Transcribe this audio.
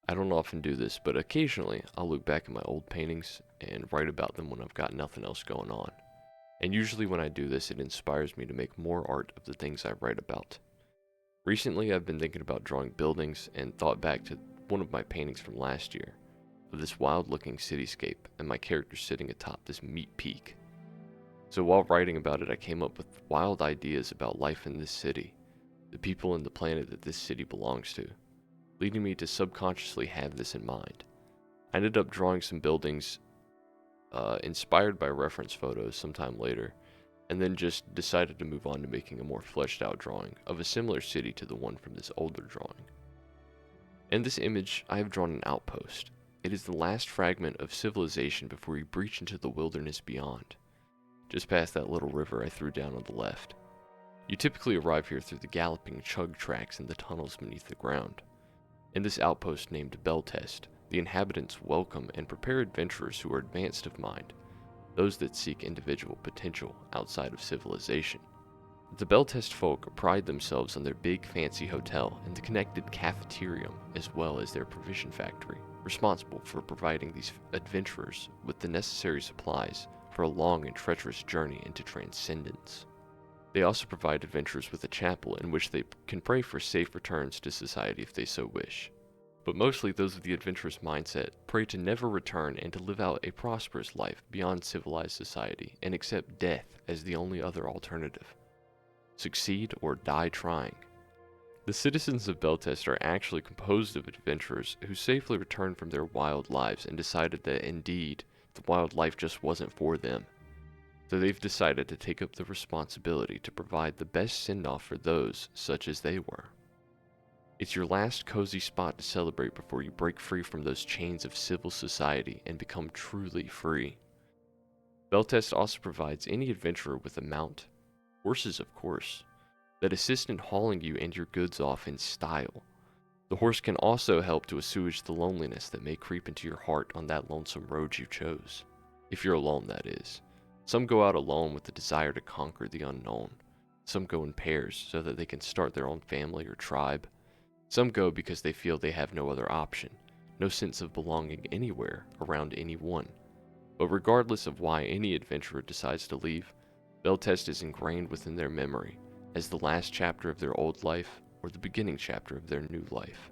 I don't often do this, but occasionally I'll look back at my old paintings and write about them when I've got nothing else going on. And usually when I do this, it inspires me to make more art of the things I write about. Recently, I've been thinking about drawing buildings and thought back to one of my paintings from last year of this wild-looking cityscape and my character sitting atop this meat peak. So while writing about it, I came up with wild ideas about life in this city, the people and the planet that this city belongs to, leading me to subconsciously have this in mind. I ended up drawing some buildings inspired by reference photos sometime later, and then just decided to move on to making a more fleshed out drawing of a similar city to the one from this older drawing. In this image, I have drawn an outpost. It is the last fragment of civilization before you breach into the wilderness beyond, just past that little river I threw down on the left. You typically arrive here through the galloping chug tracks and the tunnels beneath the ground. In this outpost named BELTEST, the inhabitants welcome and prepare adventurers who are advanced of mind, those that seek individual potential outside of civilization. The BELTEST folk pride themselves on their big fancy hotel and the connected cafeterium as well as their provision factory, responsible for providing these adventurers with the necessary supplies for a long and treacherous journey into Transcendence. They also provide adventurers with a chapel in which they can pray for safe returns to society if they so wish. But mostly those of the adventurous mindset pray to never return and to live out a prosperous life beyond civilized society and accept death as the only other alternative. Succeed or die trying. The citizens of Beltest are actually composed of adventurers who safely returned from their wild lives and decided that indeed the wild life just wasn't for them. So they've decided to take up the responsibility to provide the best send-off for those such as they were. It's your last cozy spot to celebrate before you break free from those chains of civil society and become truly free. Beltest also provides any adventurer with a mount, horses of course, that assist in hauling you and your goods off in style. The horse can also help to assuage the loneliness that may creep into your heart on that lonesome road you chose. If you're alone, that is. Some go out alone with the desire to conquer the unknown. Some go in pairs so that they can start their own family or tribe. Some go because they feel they have no other option, no sense of belonging anywhere around anyone. But regardless of why any adventurer decides to leave, Beltest is ingrained within their memory as the last chapter of their old life or the beginning chapter of their new life.